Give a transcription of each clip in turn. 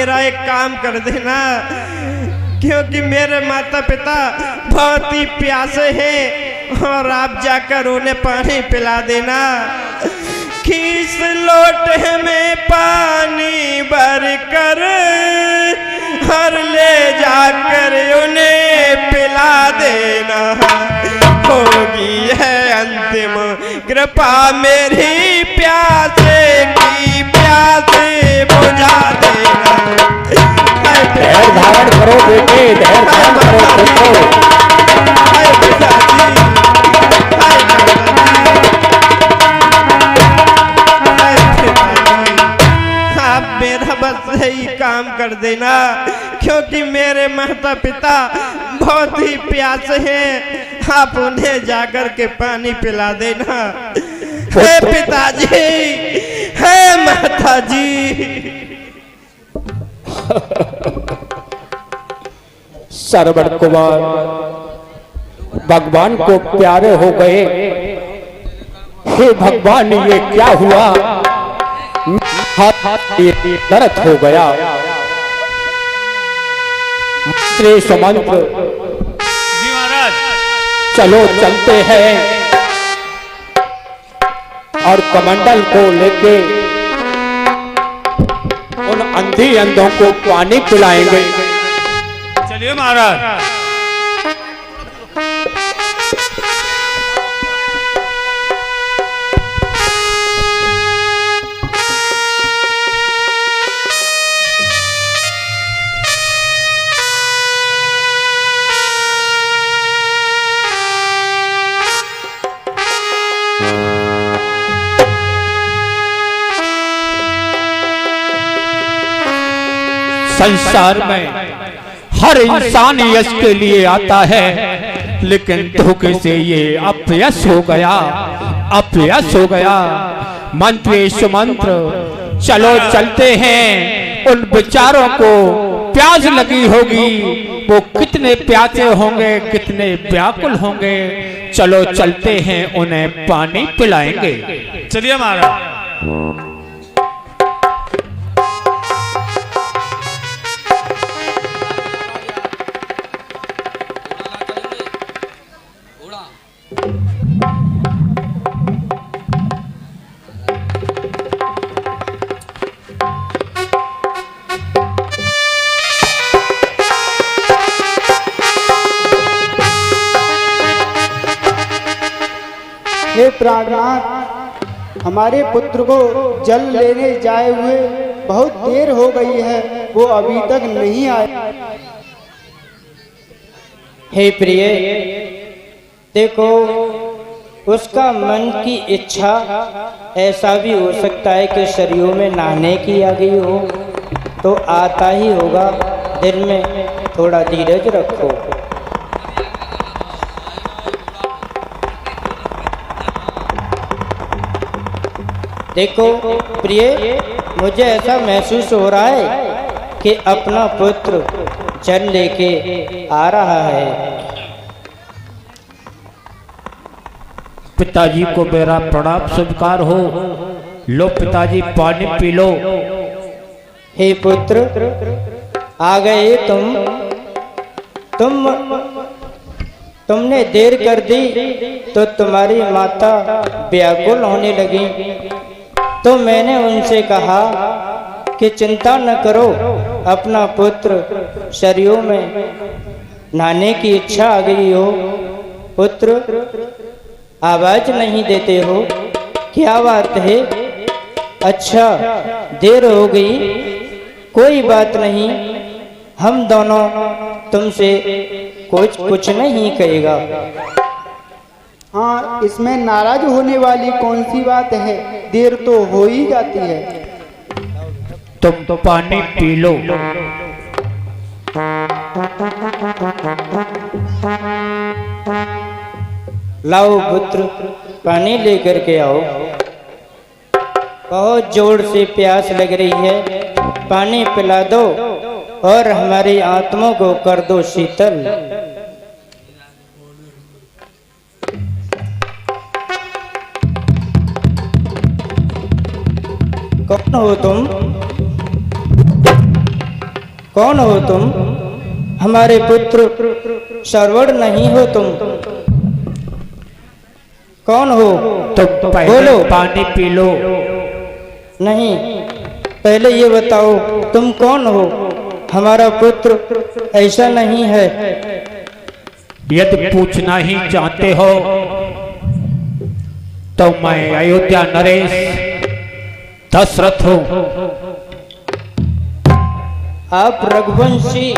मेरा एक काम कर देना, क्योंकि मेरे माता पिता बहुत ही प्यासे हैं और आप जाकर उन्हें पानी पिला देना। खीस लोटे में पानी भर कर और ले जाकर उन्हें पिला देना। होगी है अंतिम कृपा मेरी प्यासे की, प्यासे बुझा देना। धैर्य धारण करो बेटे, धैर्य धारण करो। आप मेरा बस यही काम कर देना, क्योंकि मेरे माता पिता बहुत ही प्यासे हैं। आप उन्हें जाकर के पानी पिला देना। हे पिताजी, हे माताजी। श्रवण कुमार भगवान को प्यारे हो गए। हे भगवान, ये क्या हुआ? हाथ दर्द हो गया। मंत्र सुमंत्र, जी महाराज। चलो चलते हैं और कमंडल को लेके उन अंधी अंधों को पानी पिलाएंगे। चलिए महाराज। संसार में हर इंसान यश के लिए आता है, लेकिन धोखे से ये अपयश हो गया, अपयश हो गया। मंत्र सुमंत्र, चलो चलते हैं। उन बेचारों को प्यास लगी होगी, वो कितने प्यासे होंगे, कितने व्याकुल होंगे। चलो चलते हैं, उन्हें पानी पिलाएंगे। चलिए महाराज। हे प्राणनाथ, हमारे पुत्र को जल लेने जाए हुए बहुत देर हो गई है, वो अभी तक नहीं आया। हे प्रिय, देखो उसका मन की इच्छा, ऐसा भी हो सकता है कि सरयू में नहाने की आ गई हो, तो आता ही होगा। दिल में थोड़ा धीरज रखो। देखो प्रिय, मुझे ऐसा महसूस हो रहा है कि अपना पुत्र जल लेके आ रहा है। पिताजी को मेरा प्रणाम स्वीकार हो। लो पिताजी, पानी पी लो। हे पुत्र, आ गए तुमने देर कर दी तो तुम्हारी माता व्याकुल होने लगी। तो मैंने उनसे कहा कि चिंता न करो, अपना पुत्र सरयू में नहाने की इच्छा आ गई हो। पुत्र, आवाज नहीं देते हो, क्या बात है? अच्छा, देर हो गई, कोई बात नहीं, हम दोनों तुमसे कुछ नहीं कहेगा। हाँ, इसमें नाराज होने वाली कौन सी बात है? देर तो हो ही जाती है। तुम तो पानी पी लो। लाओ पुत्र, पानी लेकर के आओ। बहुत जोर से प्यास लग रही है, पानी पिला दो और हमारी आत्मा को कर दो शीतल। कौन हो तुम? कौन हो तुम? हमारे पुत्र श्रवण नहीं हो तुम? कौन हो? तो पहले बोलो। पानी पी लो। नहीं, पहले ये बताओ तुम कौन हो? हमारा पुत्र ऐसा नहीं है। यदि पूछना ही चाहते हो तो मैं अयोध्या नरेश दशरथ हूं। आप रघुवंशी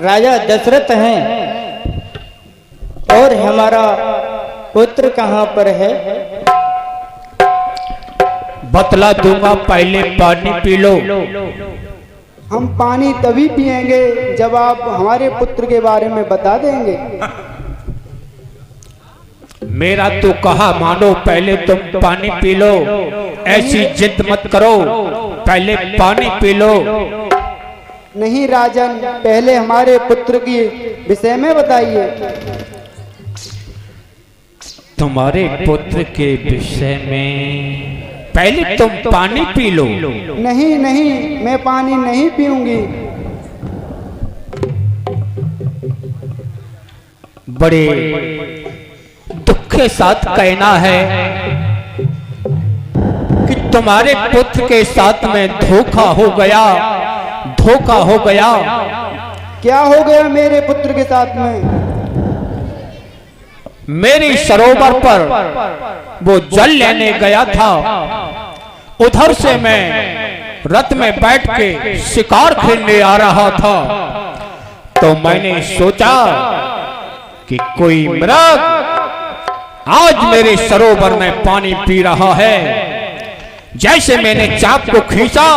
राजा दशरथ हैं और हमारा पुत्र कहाँ पर है? बतला दूंगा, पहले पानी पी लो। हम पानी तभी पिएंगे जब आप हमारे पुत्र के बारे में बता देंगे। मेरा तो कहा मानो, पहले तुम पानी पी लो। ऐसी जिद मत करो, पहले पानी पी लो। नहीं राजन, पहले हमारे पुत्र की विषय में बताइए। तुम्हारे पुत्र के विषय में पहले तुम पानी पी लो। नहीं नहीं, मैं पानी नहीं पीऊंगी। बड़े दुख के साथ कहना है कि तुम्हारे पुत्र के साथ में धोखा हो गया, धोखा हो गया। क्या हो गया मेरे पुत्र के साथ में? मेरी सरोवर पर वो जल लेने गया था, उधर से मैं रथ में बैठ के शिकार खेलने आ रहा था, तो मैंने सोचा कि कोई मृग आज मेरे सरोवर में पानी पी रहा है। जैसे मैंने चाप को खींचा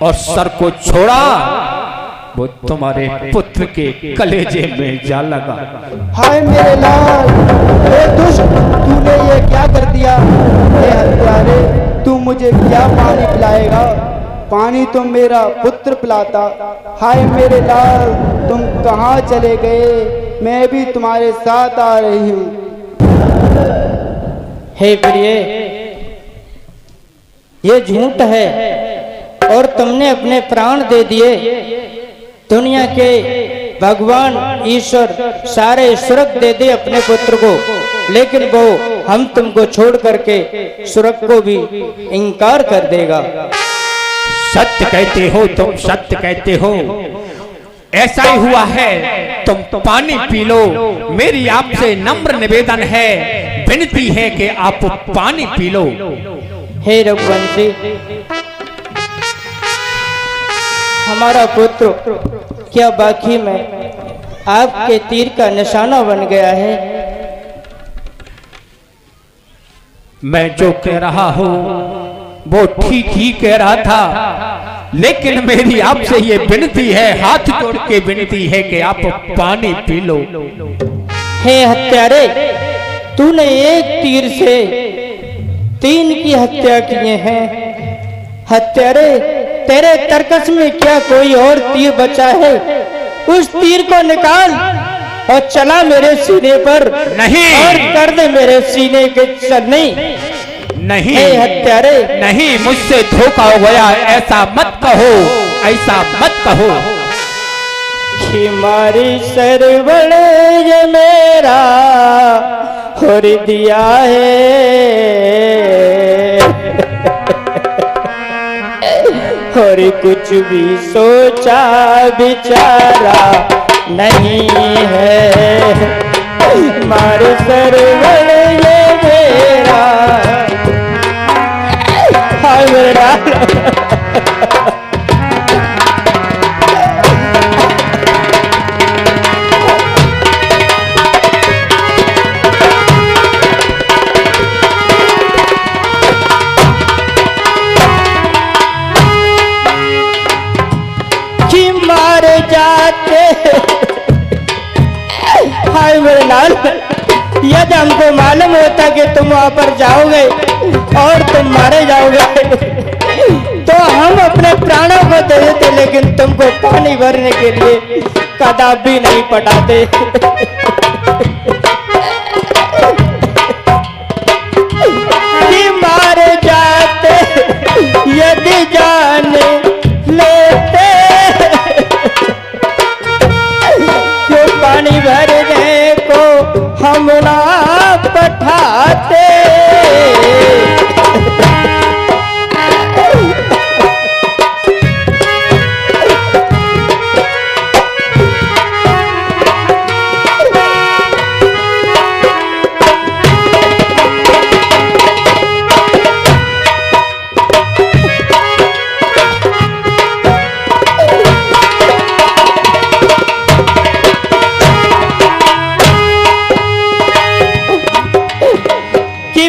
और सर को छोड़ा, वो तुम्हारे पुत्र के कलेजे में जा लगा। हाय मेरे लाल, हे दुष्ट, तूने ये क्या कर दिया? हे हत्यारे, तू मुझे क्या पानी पिलाएगा? पानी तो मेरा पुत्र पिलाता। हाय मेरे लाल, तुम कहाँ चले गए? मैं भी तुम्हारे साथ आ रही हूँ। हे प्रिय, ये झूठ है और तुमने अपने प्राण दे दिए। दुनिया के भगवान ईश्वर सारे स्वर्ग दे दे अपने पुत्र को, लेकिन वो हम तुमको छोड़ करके स्वर्ग को भी इनकार कर देगा। सत्य कहते हो तुम, सत्य कहते हो। ऐसा ही हुआ है, तुम तो पानी पी लो। मेरी आपसे नम्र निवेदन है, विनती है कि आप पानी पी लो। हे रघुवंशी, हमारा पुत्र क्या बाकी में आपके तीर का निशाना बन गया है? मैं जो कह रहा हूँ वो ठीक ही कह रहा था, लेकिन मेरी आपसे ये विनती है, हाथ जोड़ के विनती है कि आप पानी पी लो। हे हत्यारे, तूने एक तीर से 3 की हत्या किए हैं। हत्यारे, तेरे तरकस में क्या कोई और तीर बचा है? उस तीर को निकाल और चला मेरे सीने पर। नहीं। और कर दे मेरे सीने के चलनी। नहीं, हे हत्यारे, नहीं, मुझसे धोखा हो गया, ऐसा मत कहो, ऐसा मत कहो। कि मारी सरवण ये मेरा और दिया है, और कुछ भी सोचा विचारा नहीं है। मारे सरवण ये मेरा मेरा हाय मेरे लाल, यदि हमको मालूम होता कि तुम वहां पर जाओगे और तुम मारे जाओगे तो हम अपने प्राणों को दे देते, लेकिन तुमको पानी भरने के लिए कदापि नहीं पटाते। मारे जाते यदि जाने पठाते।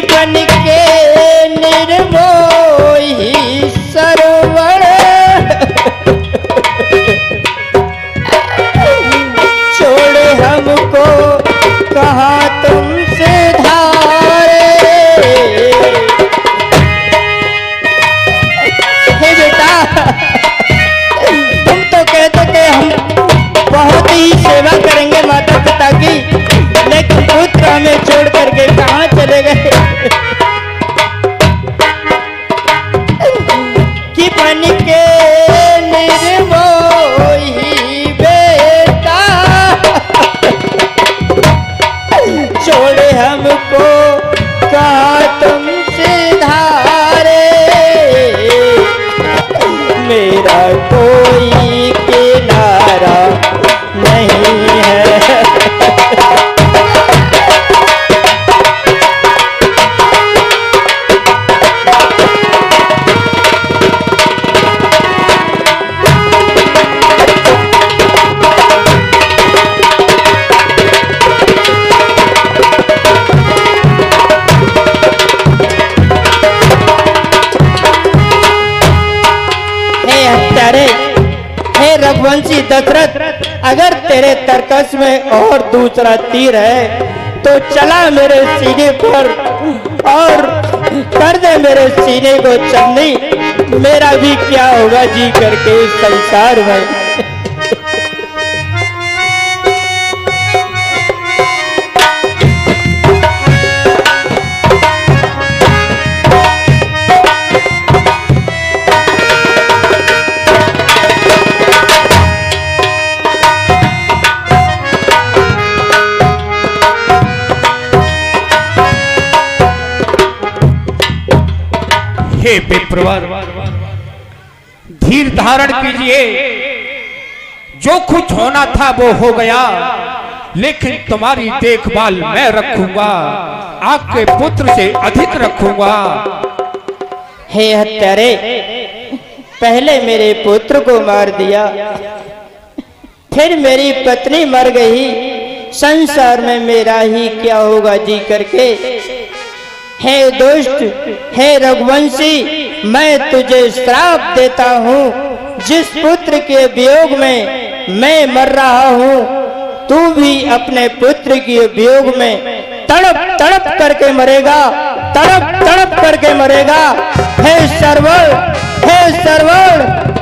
बन के निर्मोही सरवण छोड़े हमको कहाँ तुमसे धारे। हे बेटा, तुम तो कहते कि हम बहुत ही सेवा करेंगे माता पिता की, लेकिन पुत्र हमें छोड़ करके कहाँ चले गए। कि बन के निर्मोही बेटा छोड़े हमको कहाँ तुमसे धारे। मेरा कोई किनारा नहीं है। हे रघुवंशी दशरथ, अगर तेरे तरकस में और दूसरा तीर है तो चला मेरे सीने पर और कर दे मेरे सीने को चलनी। मेरा भी क्या होगा जी करके इस संसार में। हे विप्रवर, धीर धारण कीजिए। जो कुछ होना था वो हो गया, लेकिन तुम्हारी देखभाल मैं रखूंगा, आपके पुत्र से अधिक रखूंगा। हे हत्यारे, पहले मेरे पुत्र को मार दिया, फिर मेरी पत्नी मर गई, संसार में मेरा ही क्या होगा जी करके। हे दुष्ट, हे रघुवंशी, मैं तुझे श्राप देता हूँ। जिस पुत्र के वियोग में मैं मर रहा हूँ, तू भी अपने पुत्र के वियोग में तड़प तड़प करके मरेगा, तड़प तड़प करके मरेगा। हे श्रवण, हे श्रवण,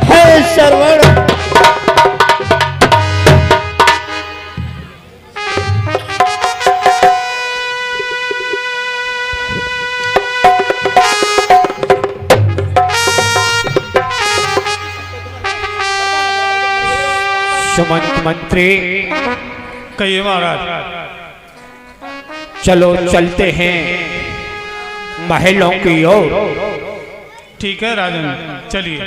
हे श्रवण। सुमंत मंत्री, कहिए महाराज। चलो चलते हैं महलों की ओर। ठीक है राजन, चलिए।